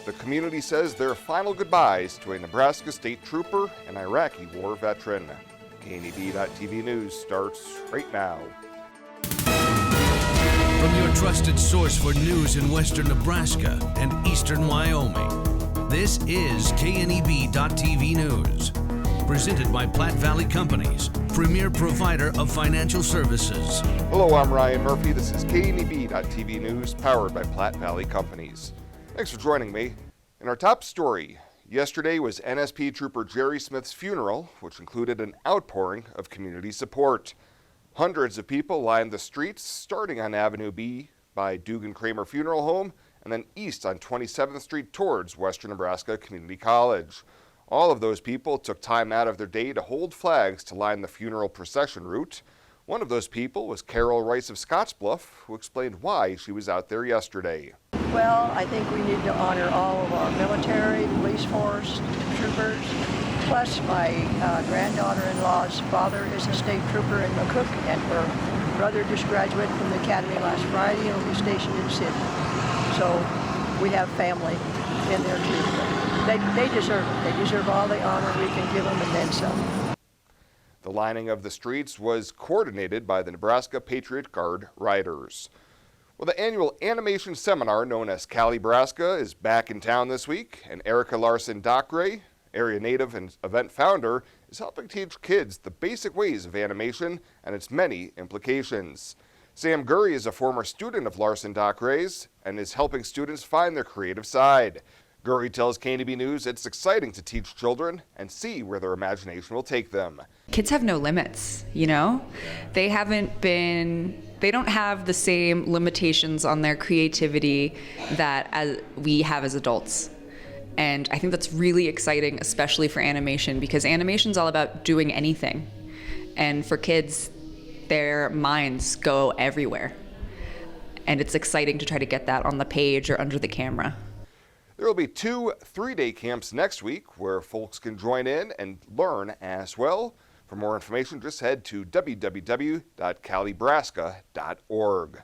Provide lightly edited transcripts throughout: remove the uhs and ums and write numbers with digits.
the community says their final goodbyes to a Nebraska state trooper and Iraqi war veteran. KNEB.TV News starts right now. From your trusted source for news in western Nebraska and eastern Wyoming, this is KNEB.TV News. Presented by Platte Valley Companies, premier provider of financial services. Hello, I'm Ryan Murphy. This is KNEB.TV News, powered by Platte Valley Companies. Thanks for joining me. In our top story, yesterday was NSP Trooper Jerry Smith's funeral, which included an outpouring of community support. Hundreds of people lined the streets, starting on Avenue B by Dugan Kramer Funeral Home, and then east on 27th Street towards Western Nebraska Community College. All of those people took time out of their day to hold flags to line the funeral procession route. One of those people was Carol Rice of Bluff, who explained why she was out there yesterday. Well, I think we need to honor all of our military, police force, troopers. Plus, my granddaughter-in-law's father is a state trooper in McCook, and her brother just graduated from the academy last Friday and will be stationed in Sydney. So we have family in there too. They deserve it. They deserve all the honor we can give them and then some. The lining of the streets was coordinated by the Nebraska Patriot Guard Riders. Well, the annual animation seminar known as Calibraska is back in town this week, and Erica Larson-Docray, area native and event founder, is helping teach kids the basic ways of animation and its many implications. Sam Gurry is a former student of Larson-Docray's and is helping students find their creative side. Gurry tells KNEB News it's exciting to teach children and see where their imagination will take them. Kids have no limits, you know? They don't have the same limitations on their creativity that we have as adults. And I think that's really exciting, especially for animation, because animation's all about doing anything. And for kids, their minds go everywhere. And it's exciting to try to get that on the page or under the camera. There will be 2 3-day camps next week where folks can join in and learn as well. For more information, just head to www.calibraska.org.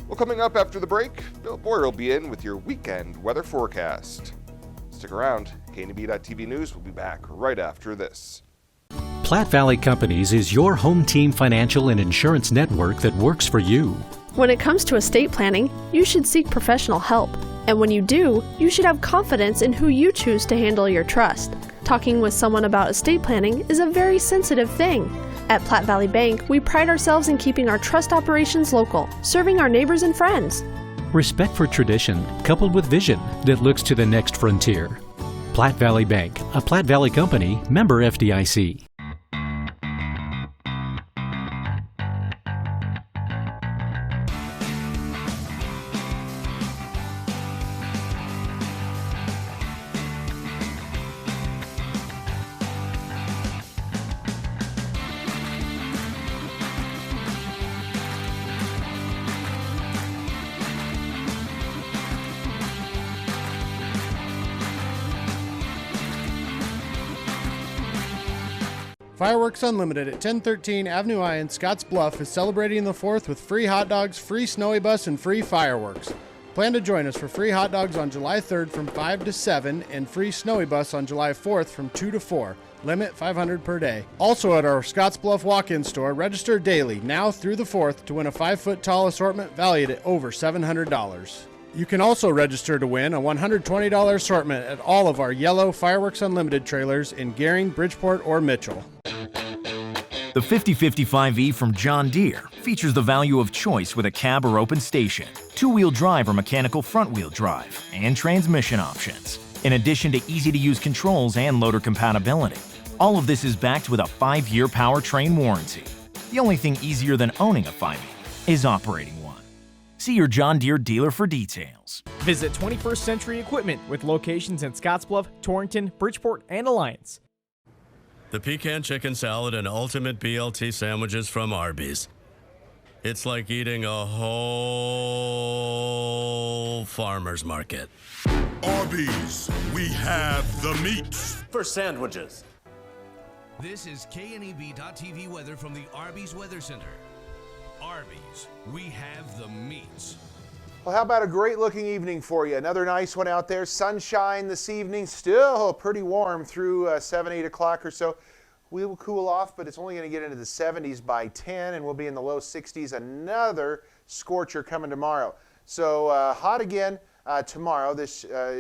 Well, coming up after the break, Bill Boyer will be in with your weekend weather forecast. Stick around. KNEB.TV News will be back right after this. Platte Valley Companies is your home team financial and insurance network that works for you. When it comes to estate planning, you should seek professional help. And when you do, you should have confidence in who you choose to handle your trust. Talking with someone about estate planning is a very sensitive thing. At Platte Valley Bank, we pride ourselves in keeping our trust operations local, serving our neighbors and friends. Respect for tradition, coupled with vision that looks to the next frontier. Platte Valley Bank, a Platte Valley company, member FDIC. Fireworks Unlimited at 1013 Avenue I in Scotts Bluff is celebrating the 4th with free hot dogs, free snowy bus, and free fireworks. Plan to join us for free hot dogs on July 3rd from 5 to 7 and free snowy bus on July 4th from 2 to 4. Limit 500 per day. Also at our Scotts Bluff walk-in store, register daily now through the 4th to win a 5-foot-tall assortment valued at over $700. You can also register to win a $120 assortment at all of our yellow Fireworks Unlimited trailers in Gering, Bridgeport, or Mitchell. The 5055E from John Deere features the value of choice with a cab or open station, 2-wheel drive or mechanical front-wheel drive, and transmission options. In addition to easy-to-use controls and loader compatibility. All of this is backed with a 5-year powertrain warranty. The only thing easier than owning a 5E is operating one. See your John Deere dealer for details. Visit 21st Century Equipment with locations in Scottsbluff, Torrington, Bridgeport, and Alliance. The pecan chicken salad and ultimate BLT sandwiches from Arby's. It's like eating a whole farmer's market. Arby's, we have the meats for sandwiches. This is KNEB.TV weather from the Arby's Weather Center. Arby's, we have the meats. Well, how about a great looking evening for you? Another nice one out there. Sunshine this evening, still pretty warm through 7, 8 o'clock or so. We will cool off, but it's only going to get into the 70s by 10, and we'll be in the low 60s. Another scorcher coming tomorrow. So hot again tomorrow.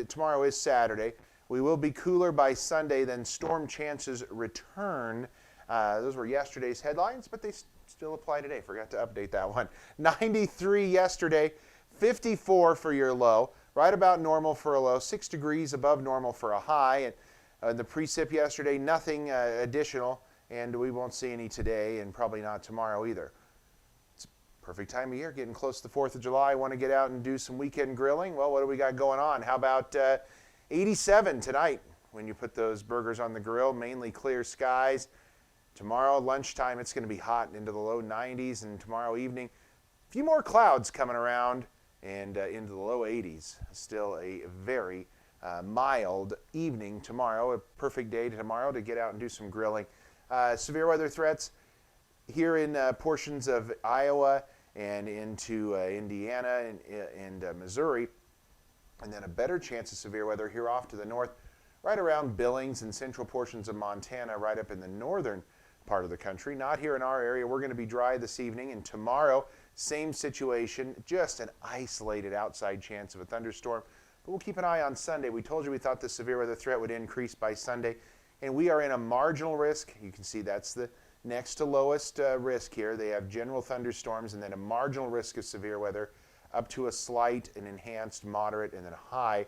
Tomorrow is Saturday. We will be cooler by Sunday, then storm chances return. Those were yesterday's headlines, but they still apply today. Forgot to update that one. 93 yesterday. 54 for your low, right about normal for a low, 6 degrees above normal for a high. And the precip yesterday, nothing additional, and we won't see any today and probably not tomorrow either. It's a perfect time of year, getting close to the 4th of July. Want to get out and do some weekend grilling? Well, what do we got going on? How about 87 tonight when you put those burgers on the grill? Mainly clear skies. Tomorrow lunchtime, it's going to be hot into the low 90s, and tomorrow evening, a few more clouds coming around and into the low 80s. Still a very mild evening tomorrow. A perfect day tomorrow to get out and do some grilling. Severe weather threats here in portions of Iowa and into Indiana and Missouri. And then a better chance of severe weather here off to the north, right around Billings and central portions of Montana, right up in the northern part of the country. Not here in our area. We're going to be dry this evening, and tomorrow, same situation, just an isolated outside chance of a thunderstorm. But we'll keep an eye on Sunday. We told you we thought the severe weather threat would increase by Sunday, and we are in a marginal risk. You can see that's the next to lowest risk here. They have general thunderstorms and then a marginal risk of severe weather up to a slight, an enhanced, moderate, and then a high.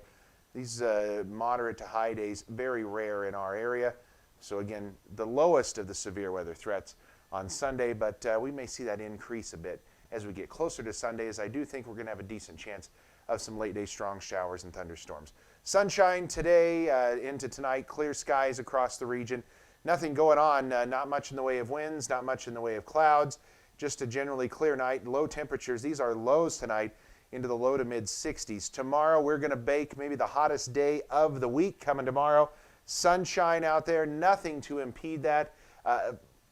These moderate to high days, very rare in our area. So again, the lowest of the severe weather threats on Sunday, but we may see that increase a bit as we get closer to Sunday, as I do think we're going to have a decent chance of some late day strong showers and thunderstorms. Sunshine today into tonight, clear skies across the region. Nothing going on, not much in the way of winds, not much in the way of clouds, just a generally clear night. Low temperatures, these are lows tonight into the low to mid 60s. Tomorrow we're going to bake maybe the hottest day of the week coming tomorrow. Sunshine out there, nothing to impede that.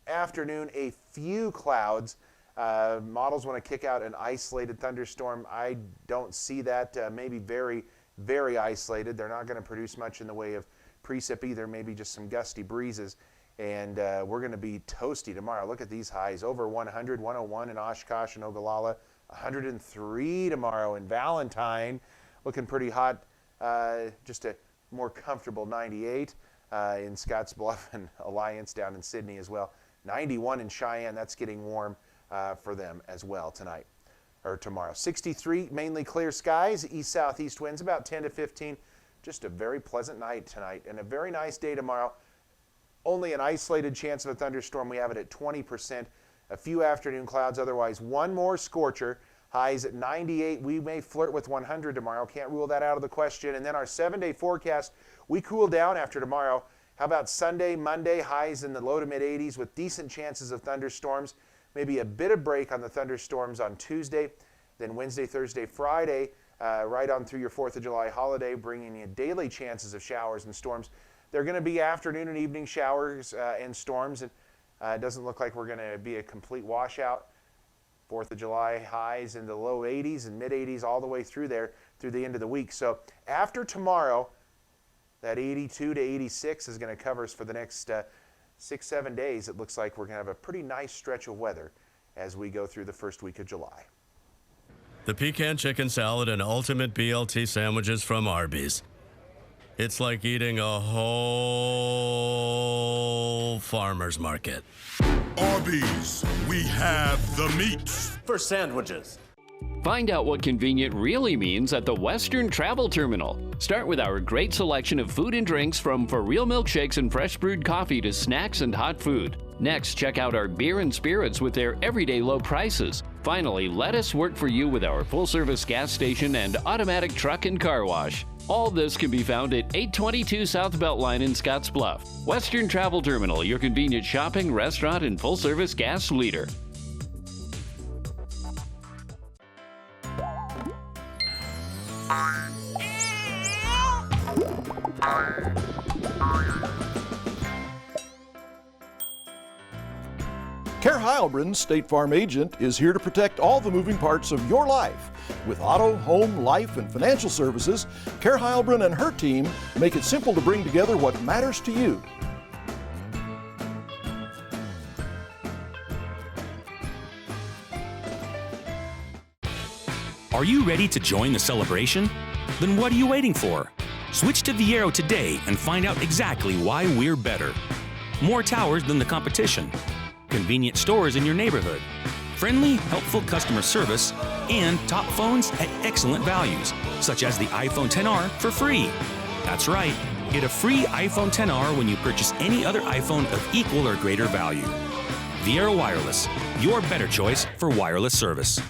Afternoon, a few clouds. Models want to kick out an isolated thunderstorm. I don't see that. Maybe very, very isolated. They're not going to produce much in the way of precip either. Maybe just some gusty breezes. And we're going to be toasty tomorrow. Look at these highs. Over 100, 101 in Oshkosh and Ogallala. 103 tomorrow in Valentine. Looking pretty hot. Just a more comfortable 98 in Scottsbluff and Alliance down in Sydney as well. 91 in Cheyenne. That's getting warm for them as well tonight or tomorrow. 63, mainly clear skies, east-southeast winds about 10 to 15. Just a very pleasant night tonight and a very nice day tomorrow. Only an isolated chance of a thunderstorm. We have it at 20%. A few afternoon clouds, otherwise one more scorcher. Highs at 98. We may flirt with 100 tomorrow. Can't rule that out of the question. And then our 7-day forecast, we cool down after tomorrow. How about Sunday, Monday, highs in the low to mid 80s with decent chances of thunderstorms. Maybe a bit of break on the thunderstorms on Tuesday. Then Wednesday, Thursday, Friday, right on through your 4th of July holiday, bringing you daily chances of showers and storms. They're going to be afternoon and evening showers and storms. And it doesn't look like we're going to be a complete washout. 4th of July highs in the low 80s and mid 80s all the way through there through the end of the week. So after tomorrow, that 82 to 86 is going to cover us for the next 6-7 days. It looks like we're going to have a pretty nice stretch of weather as we go through the first week of July. The pecan chicken salad and ultimate BLT sandwiches from Arby's. It's like eating a whole farmer's market. Arby's, we have the meats. For sandwiches. Find out what convenient really means at the Western Travel Terminal. Start with our great selection of food and drinks, from for real milkshakes and fresh brewed coffee to snacks and hot food. Next, check out our beer and spirits with their everyday low prices. Finally, let us work for you with our full-service gas station and automatic truck and car wash. All this can be found at 822 South Beltline in Scottsbluff. Western Travel Terminal, your convenient shopping, restaurant, and full-service gas leader. Care Heilbrunn, State Farm agent, is here to protect all the moving parts of your life. With auto, home, life, and financial services, Care Heilbrunn and her team make it simple to bring together what matters to you. Are you ready to join the celebration? Then what are you waiting for? Switch to VIAERO today and find out exactly why we're better. More towers than the competition, convenient stores in your neighborhood, friendly, helpful customer service, and top phones at excellent values, such as the iPhone XR for free. That's right, get a free iPhone XR when you purchase any other iPhone of equal or greater value. VIAERO Wireless, your better choice for wireless service.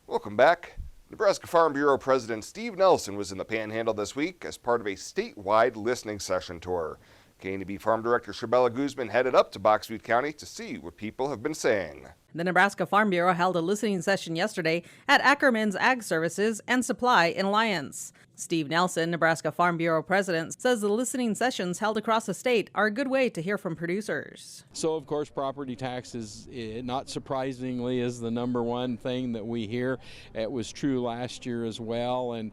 Welcome back. Nebraska Farm Bureau President Steve Nelson was in the Panhandle this week as part of a statewide listening session tour. KNEB Farm Director Shabella Guzman headed up to Box Butte County to see what people have been saying. The Nebraska Farm Bureau held a listening session yesterday at Ackerman's Ag Services and Supply in Lyons. Steve Nelson, Nebraska Farm Bureau president, says the listening sessions held across the state are a good way to hear from producers. So, of course, property taxes, not surprisingly, is the number one thing that we hear. It was true last year as well, and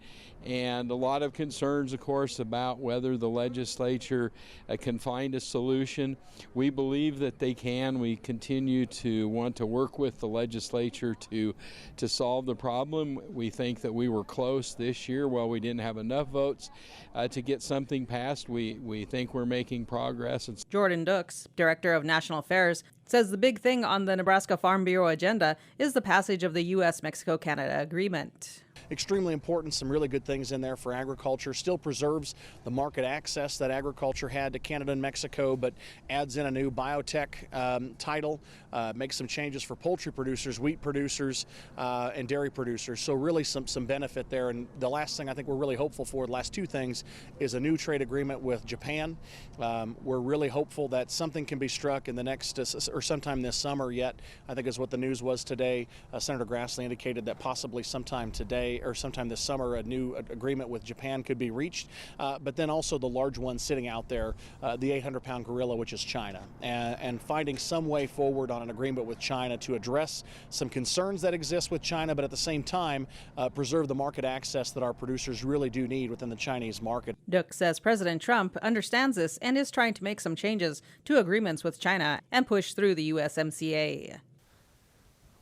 a lot of concerns, of course, about whether the legislature can find a solution. We believe that they can. We continue to want to work with the legislature to solve the problem. We think that we were close this year. While we didn't have enough votes to get something passed, we think we're making progress. Jordan Dukes, Director of National Affairs, says the big thing on the Nebraska Farm Bureau agenda is the passage of the U.S.-Mexico-Canada agreement. Extremely important, some really good things in there for agriculture. Still preserves the market access that agriculture had to Canada and Mexico, but adds in a new biotech title, makes some changes for poultry producers, wheat producers, and dairy producers. So really some benefit there. And the last thing I think we're really hopeful for, the last two things, is a new trade agreement with Japan. We're really hopeful that something can be struck in the next, or sometime this summer yet, I think is what the news was today. Senator Grassley indicated that possibly sometime today or sometime this summer a new agreement with Japan could be reached, but then also the large one sitting out there, the 800-pound gorilla, which is China, and finding some way forward on an agreement with China to address some concerns that exist with China, but at the same time preserve the market access that our producers really do need within the Chinese market. Duke says President Trump understands this and is trying to make some changes to agreements with China and push through the USMCA.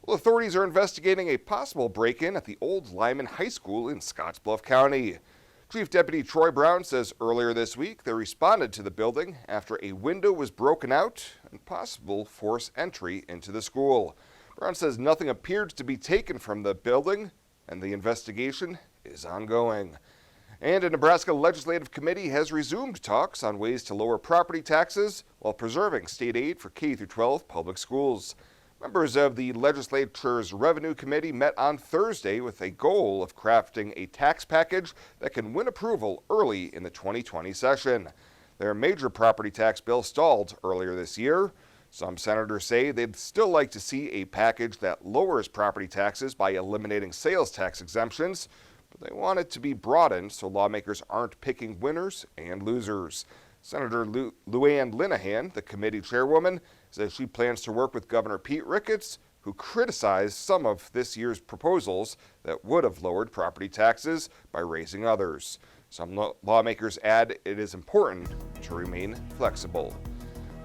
Well, authorities are investigating a possible break-in at the old Lyman High School in Scottsbluff County. Chief Deputy Troy Brown says earlier this week they responded to the building after a window was broken out and possible forced entry into the school. Brown says nothing appeared to be taken from the building and the investigation is ongoing. And a Nebraska Legislative Committee has resumed talks on ways to lower property taxes while preserving state aid for K-12 public schools. Members of the legislature's Revenue Committee met on Thursday with a goal of crafting a tax package that can win approval early in the 2020 session. Their major property tax bill stalled earlier this year. Some senators say they'd still like to see a package that lowers property taxes by eliminating sales tax exemptions, but they want it to be broadened so lawmakers aren't picking winners and losers. Senator Luann Linehan, the committee chairwoman, says she plans to work with Governor Pete Ricketts, who criticized some of this year's proposals that would have lowered property taxes by raising others. Some lawmakers add it is important to remain flexible.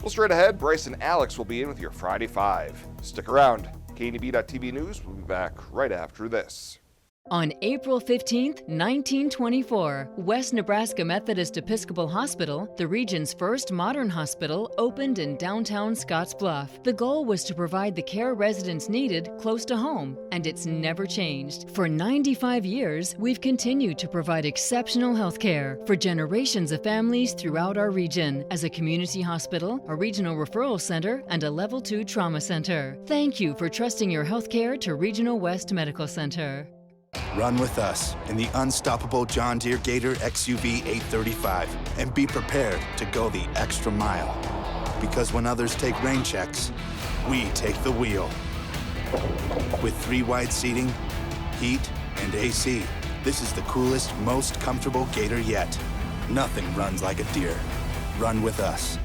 Well, straight ahead, Bryce and Alex will be in with your Friday 5. Stick around. KNEB.TV News will be back right after this. On April 15, 1924, West Nebraska Methodist Episcopal Hospital, the region's first modern hospital, opened in downtown Scottsbluff. The goal was to provide the care residents needed close to home, and it's never changed. For 95 years, we've continued to provide exceptional health care for generations of families throughout our region as a community hospital, a regional referral center, and a Level 2 trauma center. Thank you for trusting your health care to Regional West Medical Center. Run with us in the unstoppable John Deere Gator XUV 835 and be prepared to go the extra mile. Because when others take rain checks, we take the wheel. With 3 wide seating, heat, and AC, this is the coolest, most comfortable Gator yet. Nothing runs like a Deere. Run with us.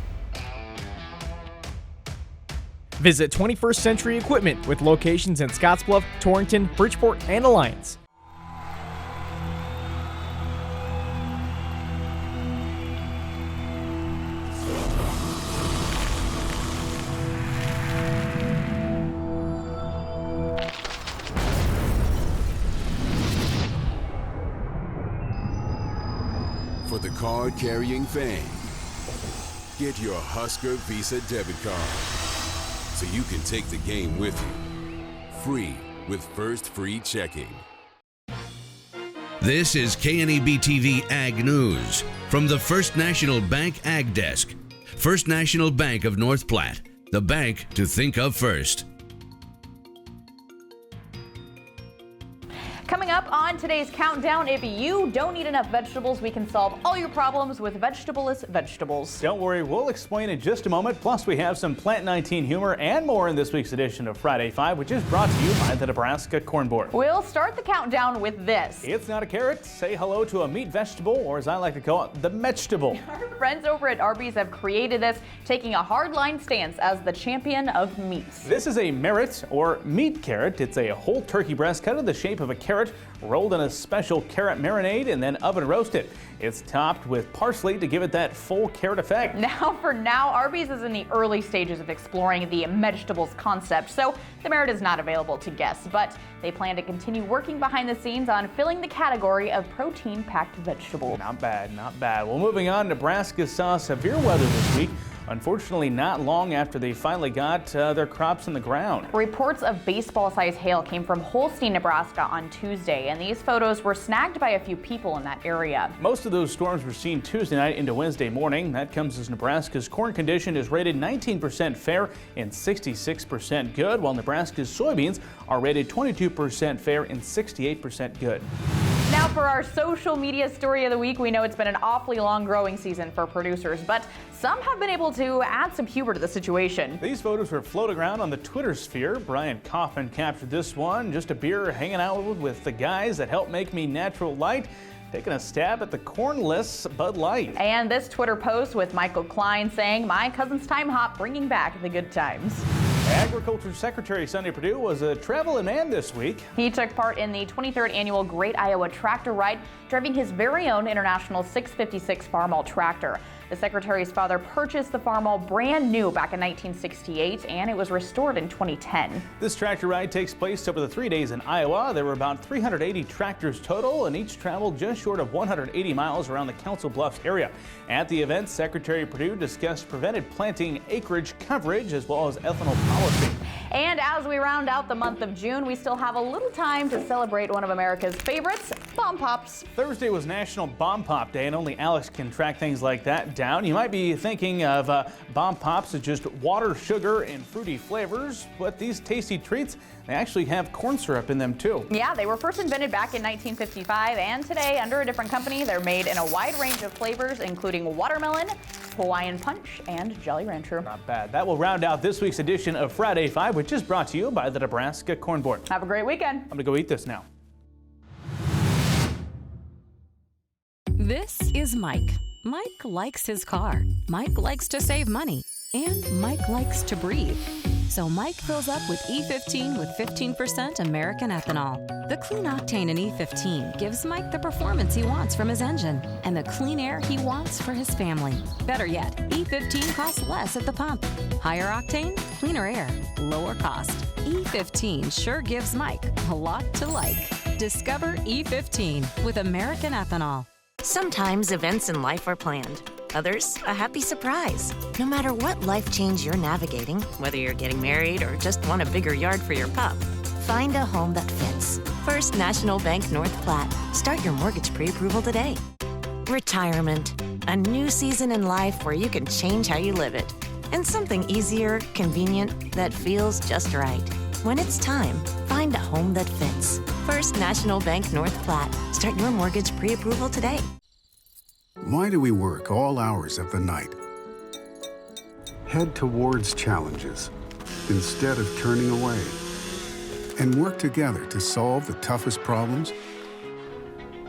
Visit 21st Century Equipment with locations in Scottsbluff, Torrington, Bridgeport, and Alliance. For the card-carrying fan, get your Husker Visa debit card so you can take the game with you. Free with First Free Checking. This is KNEB TV Ag News from the First National Bank Ag Desk. First National Bank of North Platte, the bank to think of first. Coming up on today's countdown, if you don't eat enough vegetables, we can solve all your problems with Vegetableless Vegetables. Don't worry, we'll explain in just a moment. Plus, we have some Plant 19 humor and more in this week's edition of Friday 5, which is brought to you by the Nebraska Corn Board. We'll start the countdown with this. It's not a carrot. Say hello to a meat vegetable, or as I like to call it, the vegetable. Our friends over at Arby's have created this, taking a hardline stance as the champion of meats. This is a merit or meat carrot. It's a whole turkey breast cut in the shape of a carrot, rolled in a special carrot marinade and then oven roasted. It's topped with parsley to give it that full carrot effect. Now, Arby's is in the early stages of exploring the vegetables concept, so the merit is not available to guests, but they plan to continue working behind the scenes on filling the category of protein-packed vegetables. Not bad, not bad. Well, moving on, Nebraska saw severe weather this week. Unfortunately, not long after they finally got their crops in the ground. Reports of baseball-sized hail came from Holstein, Nebraska on Tuesday, and these photos were snagged by a few people in that area. Most of those storms were seen Tuesday night into Wednesday morning. That comes as Nebraska's corn condition is rated 19% fair and 66% good, while Nebraska's soybeans are rated 22% fair and 68% good. Now for our social media story of the week, we know it's been an awfully long growing season for producers, but some have been able to add some humor to the situation. These photos were floating around on the Twitter sphere. Brian Kaufman captured this one, just a beer hanging out with the guys that help make me natural light, taking a stab at the cornless Bud Light. And this Twitter post with Michael Klein saying, "My cousin's time hop bringing back the good times." Agriculture Secretary Sonny Perdue was a traveling man this week. He took part in the 23rd annual Great Iowa Tractor Ride, driving his very own International 656 Farmall tractor. The Secretary's father purchased the Farmall brand new back in 1968, and it was restored in 2010. This tractor ride takes place over the 3 days in Iowa. There were about 380 tractors total, and each traveled just short of 180 miles around the Council Bluffs area. At the event, Secretary Perdue discussed prevented planting acreage coverage as well as ethanol policy. And as we round out the month of June, we still have a little time to celebrate one of America's favorites, Bomb Pops. Thursday was National Bomb Pop Day, and only Alex can track things like that down. You might be thinking of Bomb Pops as just water, sugar, and fruity flavors, but these tasty treats, they actually have corn syrup in them too. Yeah, they were first invented back in 1955, and today, under a different company, they're made in a wide range of flavors, including watermelon, Hawaiian Punch, and Jolly Rancher. Not bad. That will round out this week's edition of Friday 5, which is brought to you by the Nebraska Corn Board. Have a great weekend. I'm going to go eat this now. This is Mike. Mike likes his car. Mike likes to save money. And Mike likes to breathe. So Mike fills up with E15 with 15% American ethanol. The clean octane in E15 gives Mike the performance he wants from his engine and the clean air he wants for his family. Better yet, E15 costs less at the pump. Higher octane, cleaner air, lower cost. E15 sure gives Mike a lot to like. Discover E15 with American ethanol. Sometimes events in life are planned. Others, a happy surprise. No matter what life change you're navigating, whether you're getting married or just want a bigger yard for your pup, find a home that fits. First National Bank North Platte. Start your mortgage pre-approval today. Retirement. A new season in life where you can change how you live it. And something easier, convenient, that feels just right. When it's time, find a home that fits. First National Bank North Platte. Start your mortgage pre-approval today. Why do we work all hours of the night? Head towards challenges instead of turning away. And work together to solve the toughest problems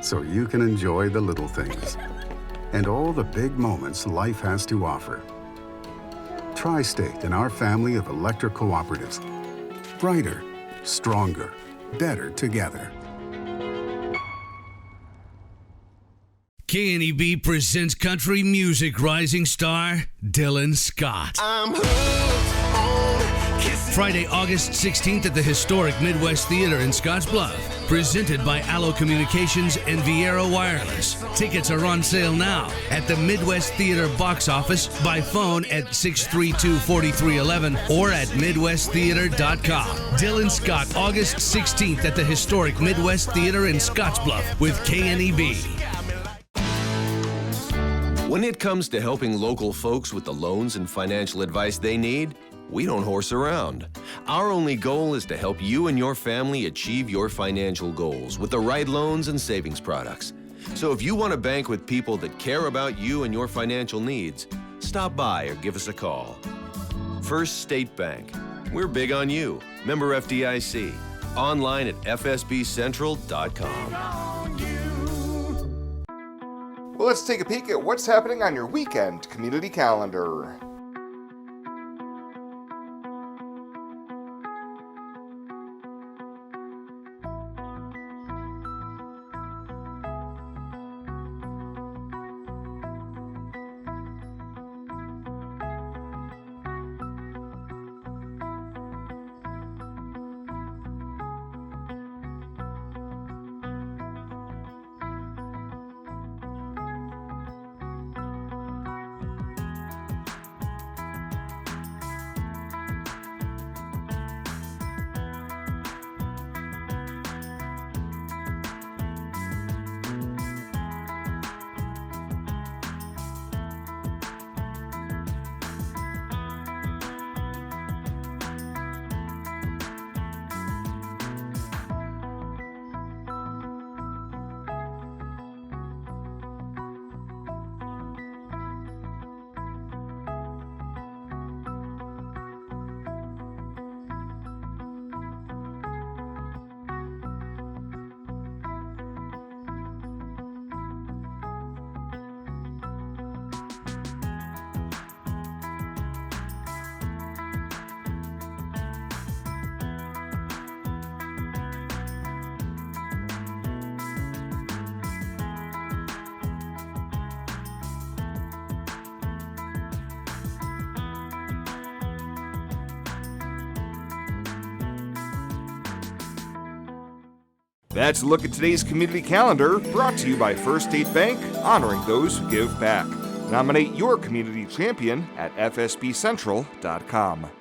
so you can enjoy the little things and all the big moments life has to offer. Tri-State and our family of electric cooperatives. Brighter, stronger, better together. KNEB presents country music rising star Dylan Scott. Friday, August 16th at the historic Midwest Theater in Scottsbluff. Presented by Allo Communications and VIAERO Wireless. Tickets are on sale now at the Midwest Theater box office, by phone at 632-4311 or at MidwestTheater.com. Dylan Scott, August 16th at the historic Midwest Theater in Scottsbluff with KNEB. When it comes to helping local folks with the loans and financial advice they need, we don't horse around. Our only goal is to help you and your family achieve your financial goals with the right loans and savings products. So if you want to bank with people that care about you and your financial needs, stop by or give us a call. First State Bank. We're big on you. Member FDIC. Online at fsbcentral.com. Well, let's take a peek at what's happening on your weekend community calendar. That's a look at today's community calendar, brought to you by First State Bank, honoring those who give back. Nominate your community champion at fsbcentral.com.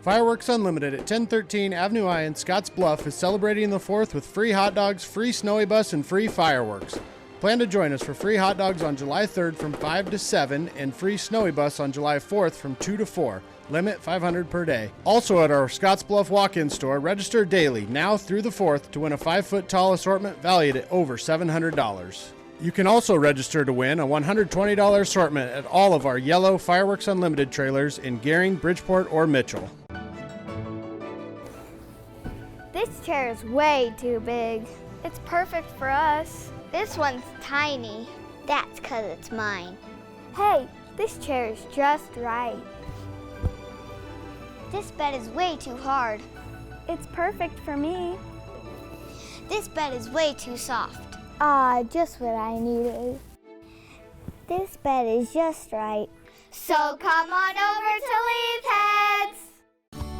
Fireworks Unlimited at 1013 Avenue I in Scotts Bluff is celebrating the 4th with free hot dogs, free snowy bus, and free fireworks. Plan to join us for free hot dogs on July 3rd from 5 to 7 and free snowy bus on July 4th from 2 to 4. Limit 500 per day. Also at our Scotts Bluff walk-in store, register daily, now through the 4th, to win a 5-foot-tall assortment valued at over $700. You can also register to win a $120 assortment at all of our yellow Fireworks Unlimited trailers in Gering, Bridgeport, or Mitchell. This chair is way too big. It's perfect for us. This one's tiny. That's 'cause it's mine. Hey, this chair is just right. This bed is way too hard. It's perfect for me. This bed is way too soft. Just what I needed. This bed is just right. So come on over to Leave Heads.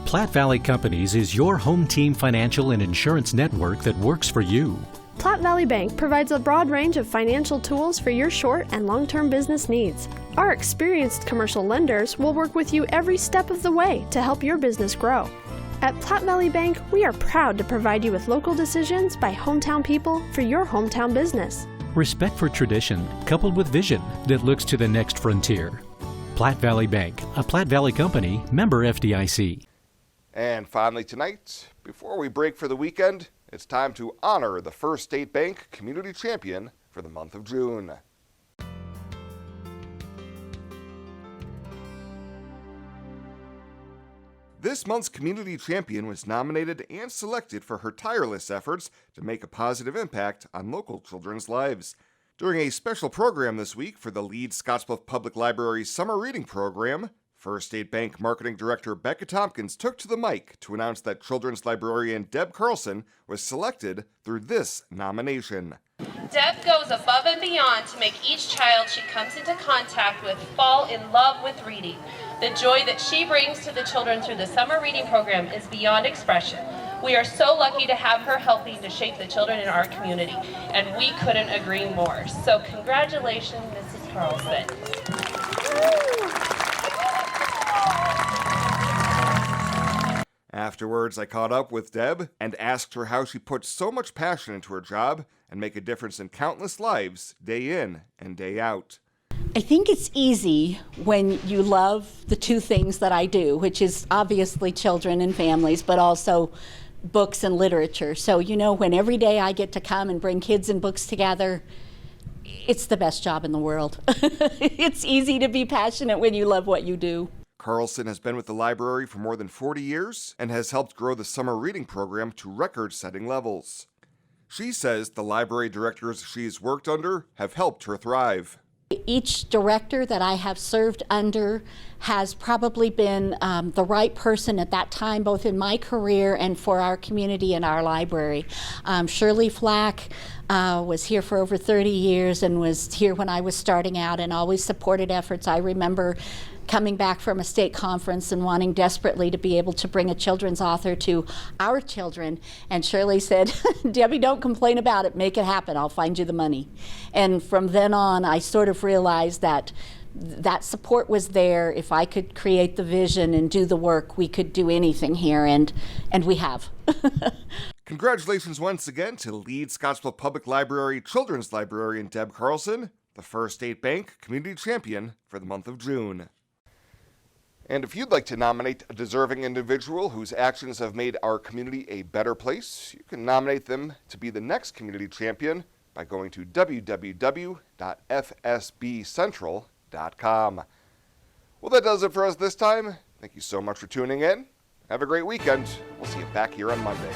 Platte Valley Companies is your home team financial and insurance network that works for you. Platte Valley Bank provides a broad range of financial tools for your short and long-term business needs. Our experienced commercial lenders will work with you every step of the way to help your business grow. At Platte Valley Bank, we are proud to provide you with local decisions by hometown people for your hometown business. Respect for tradition coupled with vision that looks to the next frontier. Platte Valley Bank, a Platte Valley company, member FDIC. And finally tonight, before we break for the weekend, it's time to honor the First State Bank Community Champion for the month of June. This month's Community Champion was nominated and selected for her tireless efforts to make a positive impact on local children's lives. During a special program this week for the Leeds Scottsbluff Public Library's Summer Reading Program, First State Bank Marketing Director Becca Tompkins took to the mic to announce that children's librarian Deb Carlson was selected through this nomination. Deb goes above and beyond to make each child she comes into contact with fall in love with reading. The joy that she brings to the children through the Summer Reading Program is beyond expression. We are so lucky to have her helping to shape the children in our community, and we couldn't agree more. So congratulations, Mrs. Carlson. Afterwards, I caught up with Deb and asked her how she puts so much passion into her job and make a difference in countless lives day in and day out. I think it's easy when you love the two things that I do, which is obviously children and families, but also books and literature. So, when every day I get to come and bring kids and books together, it's the best job in the world. It's easy to be passionate when you love what you do. Carlson has been with the library for more than 40 years and has helped grow the summer reading program to record-setting levels. She says the library directors she's worked under have helped her thrive. Each director that I have served under has probably been the right person at that time, both in my career and for our community and our library. Shirley Flack was here for over 30 years and was here when I was starting out and always supported efforts. I remember coming back from a state conference and wanting desperately to be able to bring a children's author to our children. And Shirley said, Debbie, don't complain about it, make it happen, I'll find you the money. And from then on, I sort of realized that that support was there. If I could create the vision and do the work, we could do anything here, and we have. Congratulations once again to Leeds Scottsbluff Public Library Children's Librarian Deb Carlson, the First State Bank Community Champion for the month of June. And if you'd like to nominate a deserving individual whose actions have made our community a better place, you can nominate them to be the next community champion by going to www.fsbcentral.com. Well, that does it for us this time. Thank you so much for tuning in. Have a great weekend. We'll see you back here on Monday.